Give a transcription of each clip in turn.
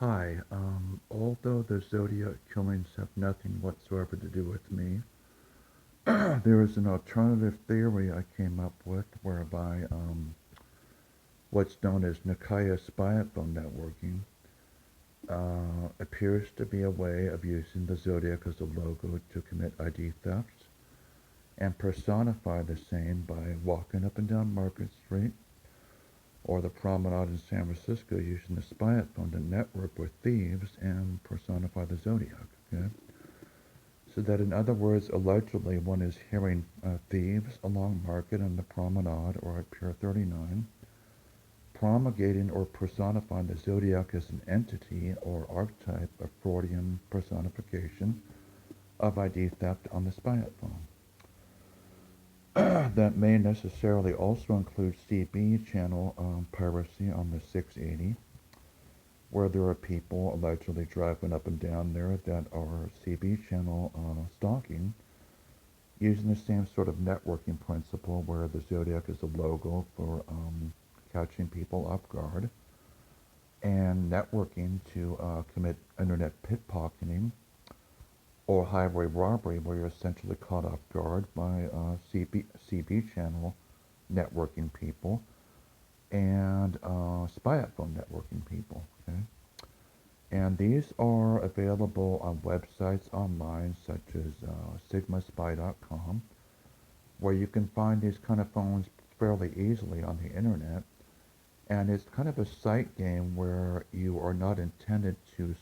Hi, although the Zodiac killings have nothing whatsoever to do with me, there is an alternative theory I came up with whereby what's known as Nikaya spy phone networking appears to be a way of using the Zodiac as a logo to commit ID thefts and personify the same by walking up and down Market Street or the promenade in San Francisco using the spy phone to network with thieves and personify the Zodiac. Okay? So that, in other words, allegedly one is hearing thieves along Market and the promenade or at Pier 39 promulgating or personifying the Zodiac as an entity or archetype of Freudian personification of ID theft on the spy phone. That may necessarily also include CB channel piracy on the 680, where there are people allegedly driving up and down there that are CB channel stalking, using the same sort of networking principle where the Zodiac is a logo for catching people off guard and networking to commit internet pickpocketing or highway robbery where you're essentially caught off guard by CB channel networking people and spy phone networking people. Okay? And these are available on websites online such as sigmaspy.com, where you can find these kind of phones fairly easily on the internet. And it's kind of a sight game where you are not intended to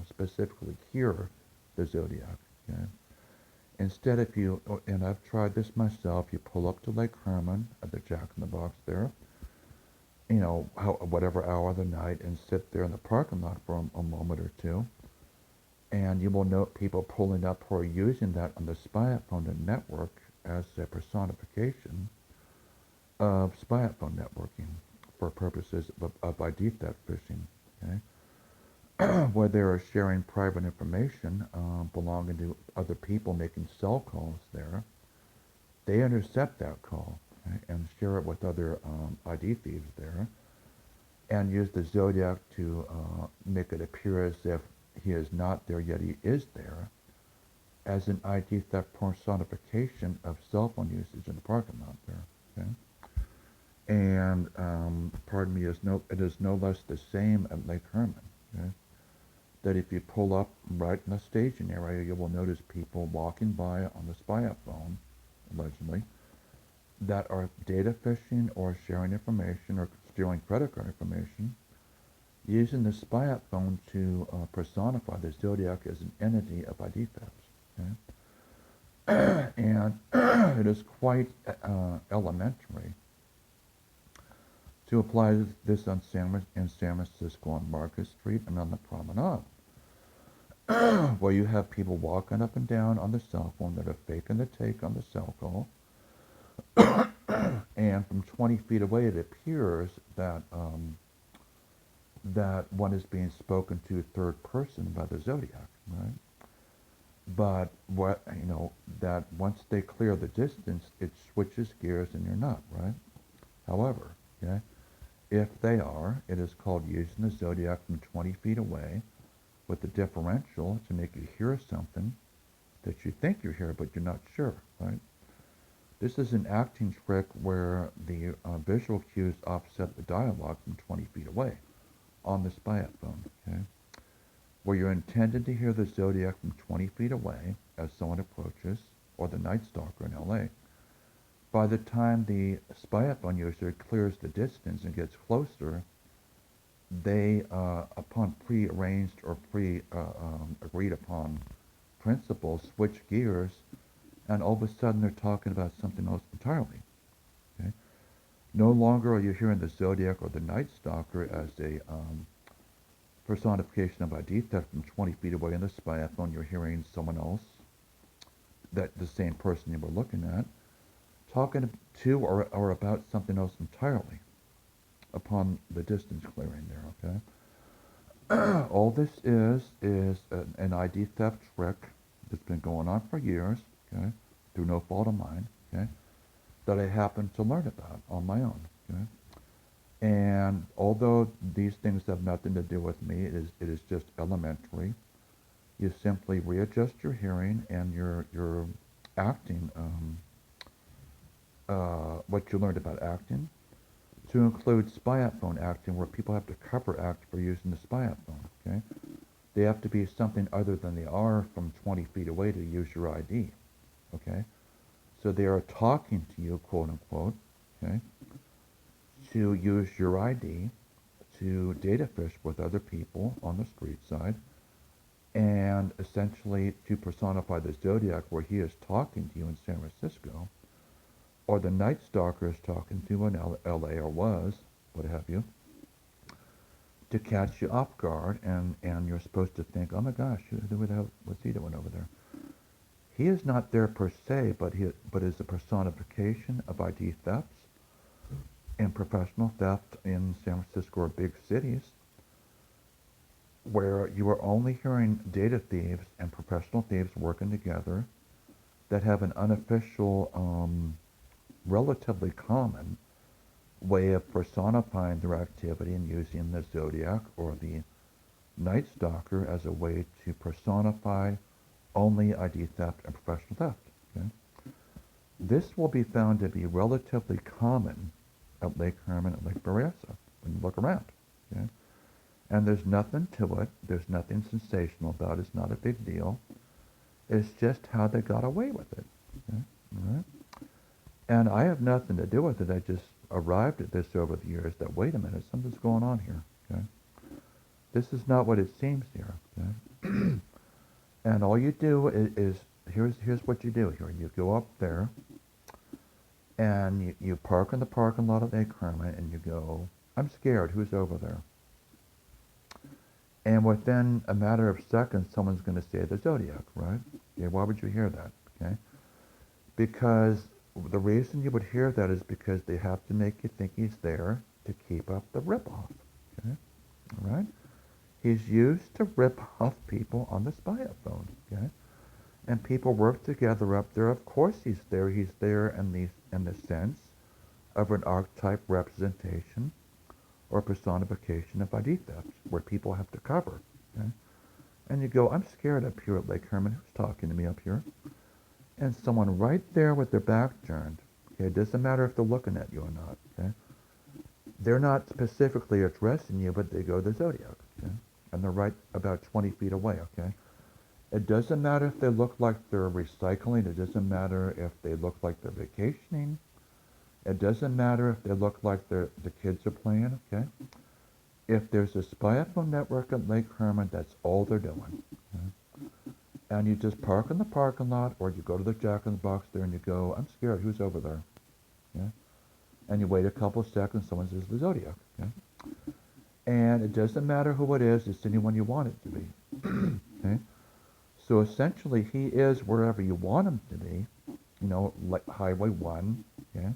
specifically hear the Zodiac. Okay? Instead, if you, and I've tried this myself, you pull up to Lake Herman at the Jack in the Box there, whatever hour of the night, and sit there in the parking lot for a moment or two, and you will note people pulling up who are using that on the spy phone network as a personification of spy phone networking for purposes of ID theft phishing. Okay? Where they are sharing private information belonging to other people making cell calls there, they intercept that call, okay, and share it with other ID thieves there, and use the Zodiac to make it appear as if he is not there, yet he is there, as an ID theft personification of cell phone usage in the parking lot there. Okay? And pardon me, it is no less the same at Lake Herman. Okay? That if you pull up right in the staging area, you will notice people walking by on the spy phone, allegedly, that are data phishing or sharing information or stealing credit card information, using the spy phone to personify the Zodiac as an entity of ID thefts. Okay? And it is quite elementary to apply this in San Francisco on Market Street and on the promenade, where you have people walking up and down on the cell phone that are faking the take on the cell call, and from 20 feet away it appears that one is being spoken to third person by the Zodiac, right? But that once they clear the distance, it switches gears and you're not, right? However, okay, if they are, it is called using the Zodiac from 20 feet away with the differential to make you hear something that you think you hear, but you're not sure, right? This is an acting trick where the visual cues offset the dialogue from 20 feet away on the spy phone, okay? Where you're intended to hear the Zodiac from 20 feet away as someone approaches, or the Night Stalker in LA. By the time the spy phone user clears the distance and gets closer, they, upon pre-arranged or agreed upon principles, switch gears, and all of a sudden they're talking about something else entirely. Okay? No longer are you hearing the Zodiac or the Night Stalker as a personification of ID theft from 20 feet away in the spy phone. You're hearing someone else, that the same person you were looking at, talking to or about something else entirely upon the distance clearing there, okay? All this is an ID theft trick that's been going on for years, okay, through no fault of mine, okay, that I happened to learn about on my own, okay? And And although these things have nothing to do with me, it is just elementary. You simply readjust your hearing and your acting, what you learned about acting, to include spy phone acting, where people have to cover act for using the spy phone. Okay, they have to be something other than they are from 20 feet away to use your ID. Okay, so they are talking to you, quote unquote. Okay, to use your ID to data fish with other people on the street side, and essentially to personify the Zodiac, where he is talking to you in San Francisco, or the Night Stalker is talking to you in LA, or was, what have you, to catch you off guard, and you're supposed to think, oh my gosh, what's he doing over there? He is not there per se, but is a personification of ID thefts and professional theft in San Francisco or big cities, where you are only hearing data thieves and professional thieves working together that have an unofficial, relatively common way of personifying their activity and using the Zodiac or the Night Stalker as a way to personify only ID theft and professional theft. Okay? This will be found to be relatively common at Lake Herman and Lake Berryessa when you look around. Okay? And there's nothing to it. There's nothing sensational about it. It's not a big deal. It's just how they got away with it. Okay? All right? And I have nothing to do with it. I just arrived at this over the years that, wait a minute, something's going on here. Okay? This is not what it seems here. Okay? And all you do is here's what you do here. You go up there, and you park in the parking lot of Lake Herman, and you go, I'm scared, who's over there? And within a matter of seconds, someone's going to say the Zodiac, right? Okay, why would you hear that? Okay? Because the reason you would hear that is because they have to make you think he's there to keep up the ripoff. Okay? All right? He's used to rip off people on the spy phone. Okay? And people work together up there. Of course he's there. He's there in the sense of an archetype representation or personification of ID theft, where people have to cover. Okay? And you go, I'm scared up here at Lake Herman. Who's talking to me up here? And someone right there with their back turned. Okay, it doesn't matter if they're looking at you or not. Okay, they're not specifically addressing you, but they go the Zodiac. Okay, and they're right about 20 feet away. Okay. It doesn't matter if they look like they're recycling. It doesn't matter if they look like they're vacationing. It doesn't matter if they look like the kids are playing. Okay. If there's a spy phone network at Lake Herman, that's all they're doing. Okay? And you just park in the parking lot, or you go to the Jack in the Box there, and you go, I'm scared, who's over there? Okay? And you wait a couple of seconds, someone says the Zodiac. Okay? And it doesn't matter who it is, it's anyone you want it to be. Okay? So essentially, he is wherever you want him to be, like Highway 1, okay?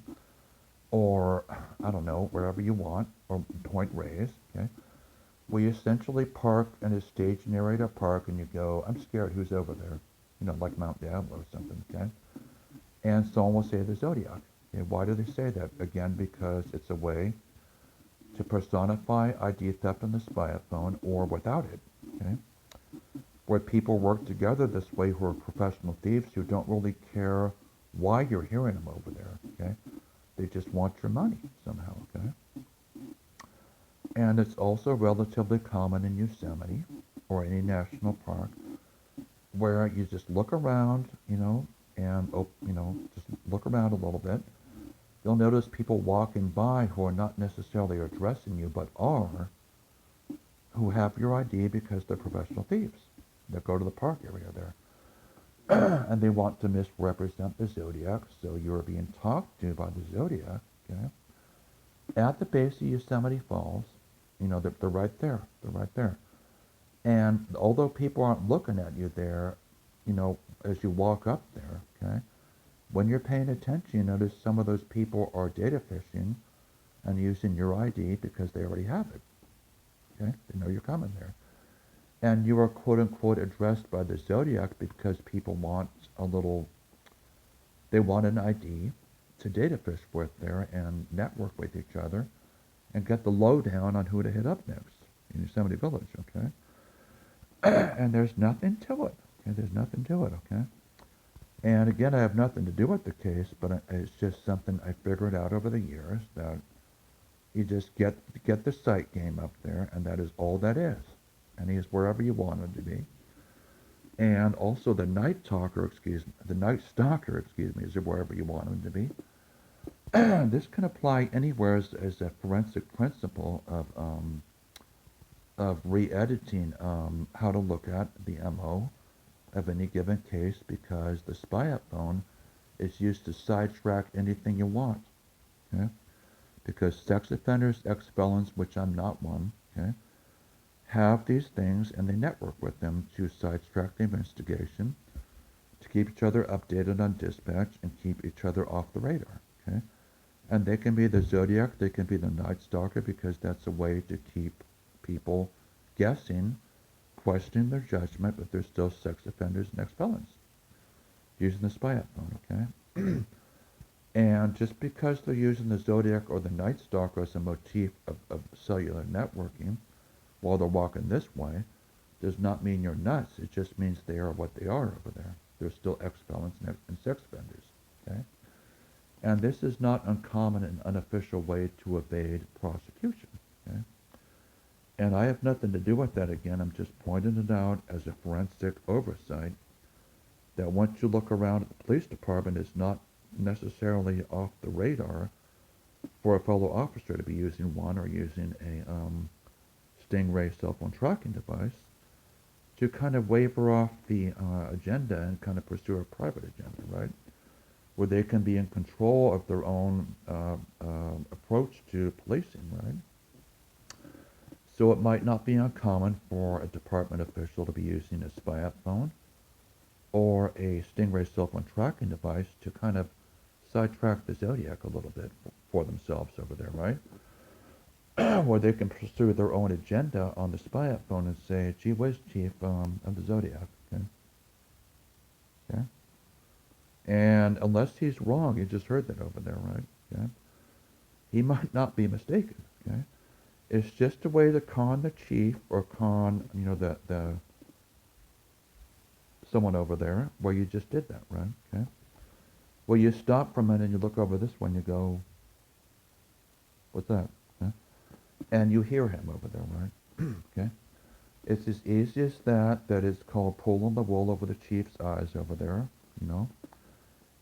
Or, I don't know, wherever you want, or Point Reyes, okay? We essentially park in a staging area to park, and you go, I'm scared, who's over there? Like Mount Diablo or something, okay? And someone will say the Zodiac. Okay, why do they say that? Again, because it's a way to personify ID theft on the spy phone, or without it, okay? Where people work together this way, who are professional thieves who don't really care why you're hearing them over there, okay? They just want your money somehow, okay? And it's also relatively common in Yosemite or any national park, where you just look around, and just look around a little bit. You'll notice people walking by who are not necessarily addressing you, but who have your ID because they're professional thieves that go to the park area there. And they want to misrepresent the Zodiac, so you're being talked to by the Zodiac, okay? At the base of Yosemite Falls, they're right there. They're right there. And although people aren't looking at you there, as you walk up there, okay, when you're paying attention, you notice some of those people are data fishing and using your ID because they already have it. Okay? They know you're coming there. And you are quote-unquote addressed by the Zodiac because people want they want an ID to data fish with there and network with each other and get the lowdown on who to hit up next in Yosemite Village, okay? And there's nothing to it. Okay? There's nothing to it, okay? And again, I have nothing to do with the case, but it's just something I figured out over the years that you just get the sight game up there, and that is all that is. And he's wherever you want him to be. And also the night talker, the night stalker, is wherever you want him to be. This can apply anywhere as a forensic principle of re-editing how to look at the MO of any given case, because the spy phone is used to sidetrack anything you want. Okay? Because sex offenders, ex-felons, which I'm not one, okay, have these things and they network with them to sidetrack the investigation, to keep each other updated on dispatch and keep each other off the radar. Okay? And they can be the Zodiac, they can be the Night Stalker, because that's a way to keep people guessing, questioning their judgment, but they're still sex offenders and ex-felons, using the spy phone, okay? And just because they're using the Zodiac or the Night Stalker as a motif of cellular networking while they're walking this way, does not mean you're nuts. It just means they are what they are over there. They're still ex-felons and sex offenders, okay? And this is not uncommon and unofficial way to evade prosecution, okay? And I have nothing to do with that. Again, I'm just pointing it out as a forensic oversight that once you look around at the police department, it's not necessarily off the radar for a fellow officer to be using one or using a Stingray cell phone tracking device to kind of waver off the agenda and kind of pursue a private agenda, right? Where they can be in control of their own approach to policing, right? So it might not be uncommon for a department official to be using a spy phone or a Stingray cell phone tracking device to kind of sidetrack the Zodiac a little bit for themselves over there, right? Where they can pursue their own agenda on the spy phone and say, gee whiz, Chief, I'm the Zodiac, okay? Okay? And unless he's wrong, you just heard that over there, right? Okay? He might not be mistaken, okay? It's just a way to con the chief or con, the someone over there where you just did that, right? Okay? Well, you stop for a minute and you look over this one, you go, what's that? Okay? And you hear him over there, right? Okay? It's as easy as that. That is called pulling the wool over the chief's eyes over there,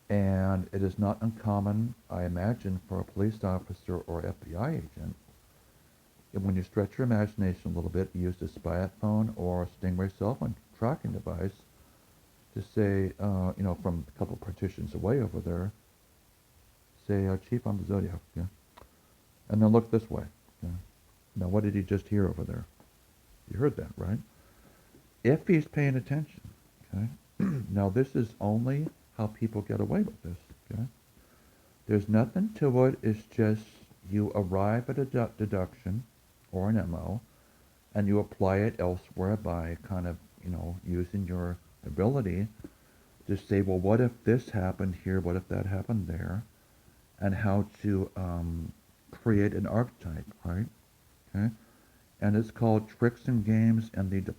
And it is not uncommon, I imagine, for a police officer or FBI agent, and when you stretch your imagination a little bit, use a spy phone or a Stingray cell phone tracking device to say, from a couple partitions away over there, say, Chief, I'm the Zodiac, yeah? And then look this way, yeah? Now, what did he just hear over there? You heard that, right? If he's paying attention, okay? Now, this is only how people get away with this, okay? There's nothing to it. It's just you arrive at a deduction or an MO, and you apply it elsewhere by kind of, using your ability to say, well, what if this happened here? What if that happened there? And how to create an archetype, right? Okay, and it's called tricks and games in the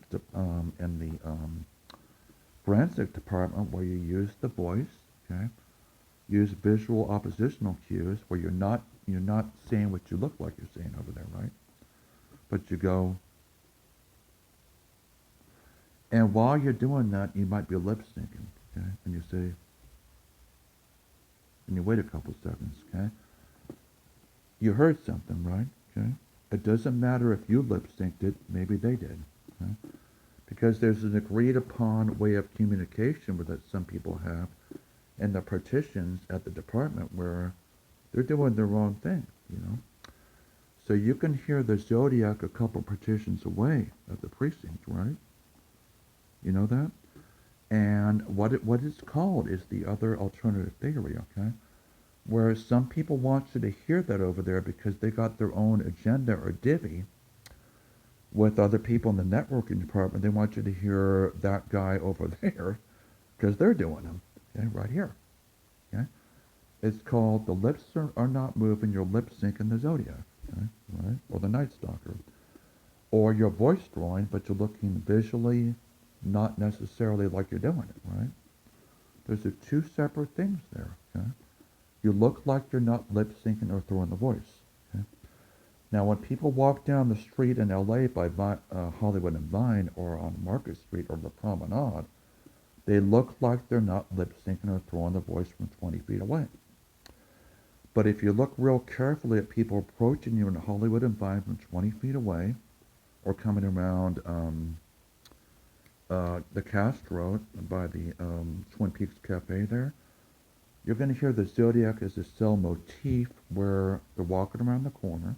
forensic department, where you use the voice, okay, use visual oppositional cues, where you're not saying what you look like you're saying over there, right? But you go, and while you're doing that, you might be lip syncing, okay? And you say, and you wait a couple seconds, okay? You heard something, right? Okay? It doesn't matter if you lip synced it, maybe they did, okay? Because there's an agreed upon way of communication that some people have in the partitions at the department where they're doing their own thing, So you can hear the Zodiac a couple partitions away at the precinct, right? You know that? And what it's called is the other alternative theory, okay? Where some people want you to hear that over there because they got their own agenda or divvy with other people in the networking department. They want you to hear that guy over there because they're doing them, okay, right here, okay? It's called the lips are not moving, you're lip syncing the Zodiac, okay, right? Or the Night Stalker. Or you're voice drawing, but you're looking visually not necessarily like you're doing it, right? Those are two separate things there, okay? You look like you're not lip syncing or throwing the voice, okay? Now, when people walk down the street in LA by Hollywood and Vine or on Market Street or the Promenade, they look like they're not lip syncing or throwing the voice from 20 feet away. But if you look real carefully at people approaching you in Hollywood and Vine from 20 feet away, or coming around the Castro by the Twin Peaks Cafe there, you're going to hear the Zodiac as a cell motif where they're walking around the corner,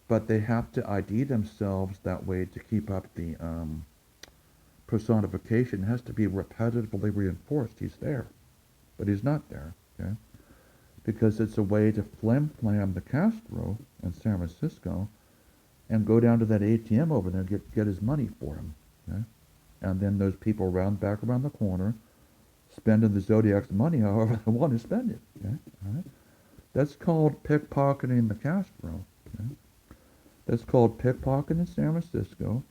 but they have to ID themselves that way to keep up the personification. It has to be repetitively reinforced. He's there, but he's not there, okay? Because it's a way to flim-flam the Castro in San Francisco and go down to that ATM over there and get his money for him, okay? And then those people back around the corner spending the Zodiac's money however they want to spend it, okay? All right? That's called pickpocketing the Castro, okay? That's called pickpocketing in San Francisco,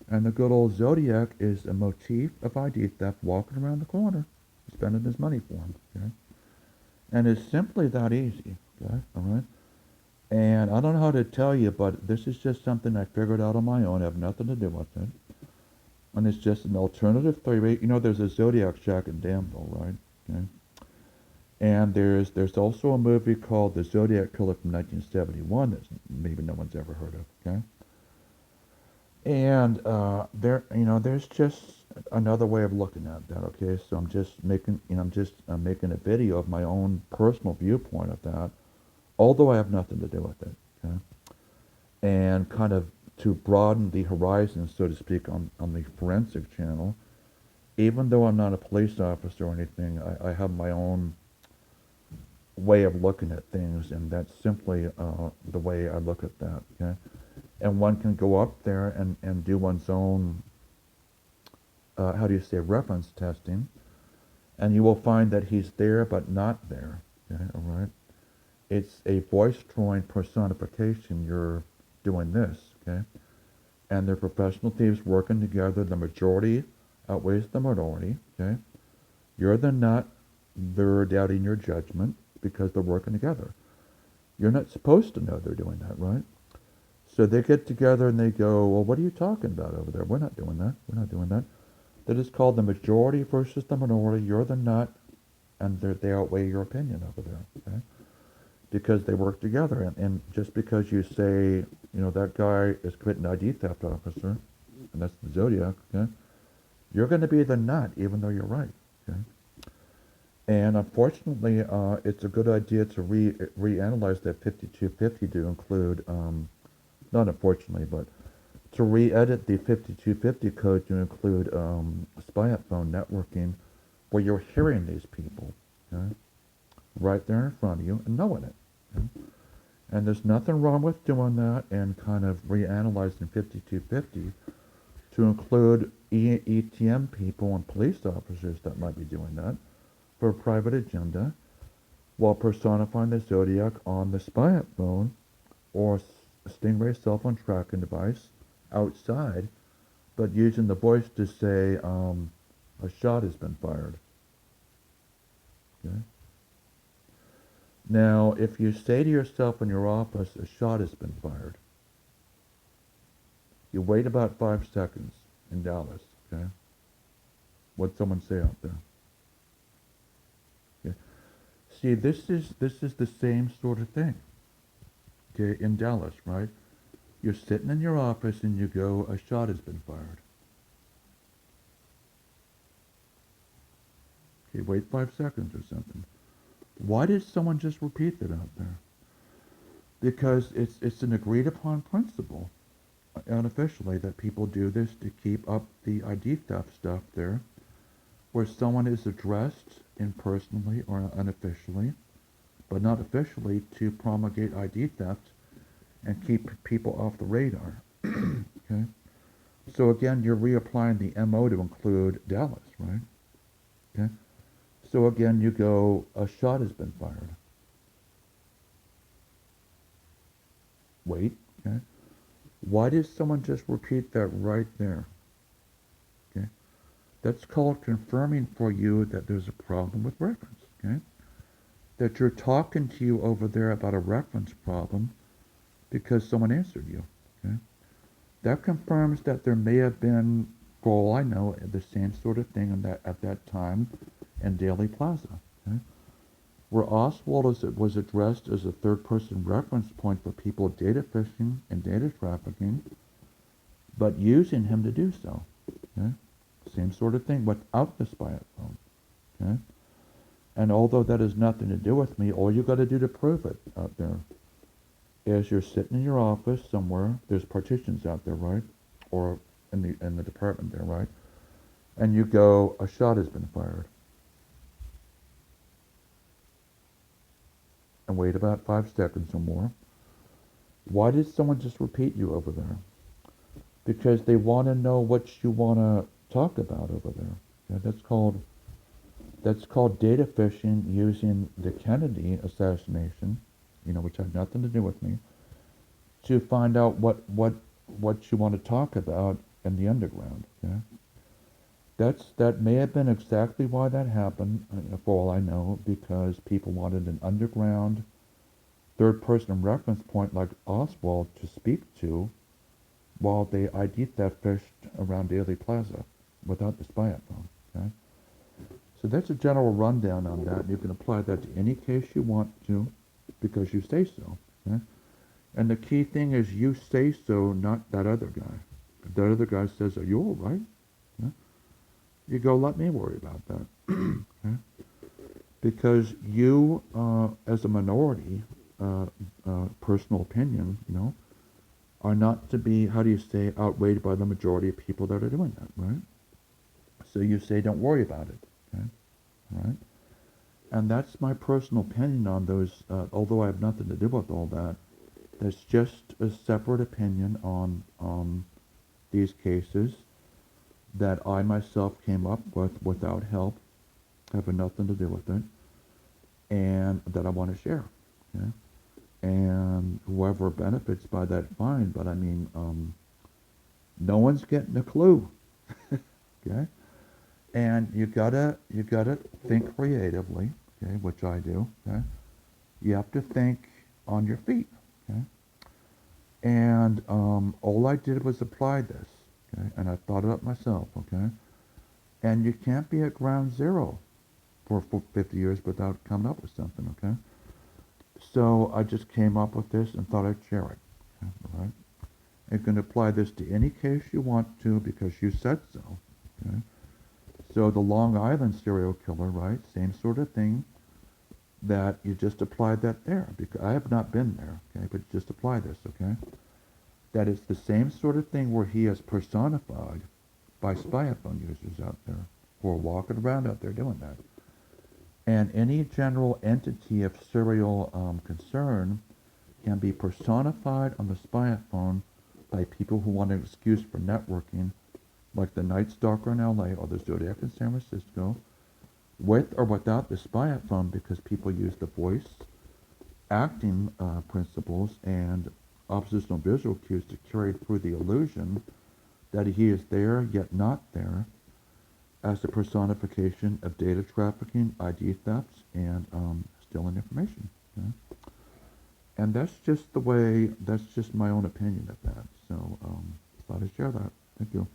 and the good old Zodiac is a motif of ID theft walking around the corner, spending his money for him, okay? And it's simply that easy, okay? All right? And I don't know how to tell you, but this is just something I figured out on my own. I have nothing to do with it. And it's just an alternative theory. You know, there's a Zodiac shack in Danville, right? Okay. And there's also a movie called The Zodiac Killer from 1971 that maybe no one's ever heard of, okay? And there's just another way of looking at that, okay? So I'm just making a video of my own personal viewpoint of that, although I have nothing to do with it, okay? And kind of to broaden the horizon, so to speak, on the forensic channel, even though I'm not a police officer or anything, I have my own way of looking at things, and that's simply the way I look at that, okay? And one can go up there and do one's own, reference testing, and you will find that he's there but not there, okay, all right? It's a voice-drawing personification. You're doing this, okay? And they're professional thieves working together. The majority outweighs the minority, okay? You're the nut. They're doubting your judgment because they're working together. You're not supposed to know they're doing that, right? So they get together and they go, well, what are you talking about over there? We're not doing that. We're not doing that. That is called the majority versus the minority. You're the nut, and they outweigh your opinion over there, okay? Because they work together. And just because you say, that guy is committing ID theft, officer, and that's the Zodiac, okay? You're going to be the nut, even though you're right, okay? And unfortunately, it's a good idea to reanalyze that 5250 to include, not unfortunately, but to re-edit the 5250 code to include spy phone networking, where you're hearing these people, okay? Right there in front of you and knowing it. Okay? And there's nothing wrong with doing that and kind of reanalyzing 5250 to include ETM people and police officers that might be doing that for a private agenda while personifying the Zodiac on the spy phone or Stingray cell phone tracking device outside, but using the voice to say a shot has been fired. Okay? Now, if you say to yourself in your office, a shot has been fired, you wait about 5 seconds in Dallas, okay? What'd someone say out there? Okay. See, this is the same sort of thing, okay, in Dallas, right? You're sitting in your office and you go, a shot has been fired. Okay, wait 5 seconds or something. Why did someone just repeat that out there? Because it's an agreed upon principle, unofficially, that people do this to keep up the ID theft stuff there, where someone is addressed impersonally or unofficially, but not officially, to promulgate ID theft and keep people off the radar. Okay? So again, you're reapplying the MO to include Dallas, right? Okay? So again, you go, a shot has been fired. Wait, okay? Why did someone just repeat that right there? Okay? That's called confirming for you that there's a problem with reference, okay? That you're talking to you over there about a reference problem because someone answered you, okay? That confirms that there may have been, for all I know, the same sort of thing at that time in Daily Plaza, okay? Where Oswald was addressed as a third-person reference point for people data phishing and data trafficking, but using him to do so. Okay? Same sort of thing without the spy phone. Okay? And although that has nothing to do with me, all you got to do to prove it out there is you're sitting in your office somewhere. There's partitions out there, right? Or in the department there, right? And you go, a shot has been fired. And wait about 5 seconds or more. Why did someone just repeat you over there? Because they want to know what you want to talk about over there. Okay, that's called data phishing using the Kennedy assassination, which had nothing to do with me, to find out what you want to talk about in the underground. Okay, that may have been exactly why that happened, for all I know, because people wanted an underground third-person reference point like Oswald to speak to while they ID theft fished around Daily Plaza without the spy phone. Okay? So that's a general rundown on that. You can apply that to any case you want to because you say so. Okay? And the key thing is you say so, not that other guy. If that other guy says, are you all right? Okay? You go, let me worry about that. Okay? Because you, as a minority, personal opinion, are not to be, how do you say, outweighed by the majority of people that are doing that, right? So you say, don't worry about it, okay? All right? And that's my personal opinion on those, although I have nothing to do with all that. That's just a separate opinion on these cases that I myself came up with without help, having nothing to do with it, and that I want to share, okay? And whoever benefits by that, fine. But I mean, no one's getting a clue, okay? And you gotta think creatively, okay? Which I do, okay? You have to think on your feet, okay? And all I did was apply this, okay? And I thought it up myself, okay? And you can't be at ground zero for 50 years without coming up with something, okay? So I just came up with this and thought I'd share it. Okay, all right? You can apply this to any case you want to because you said so. Okay? So the Long Island serial killer, right? Same sort of thing. That you just applied that there because I have not been there. Okay, but just apply this. Okay, that it's the same sort of thing where he is personified by spy phone users out there who are walking around out there doing that. And any general entity of serial concern can be personified on the spy phone by people who want an excuse for networking, like the Night Stalker in LA or the Zodiac in San Francisco, with or without the spy phone because people use the voice, acting principles, and oppositional visual cues to carry through the illusion that he is there yet not there, as the personification of data trafficking, ID thefts, and stealing information. Okay? And that's just my own opinion of that. So thought I'd share that. Thank you.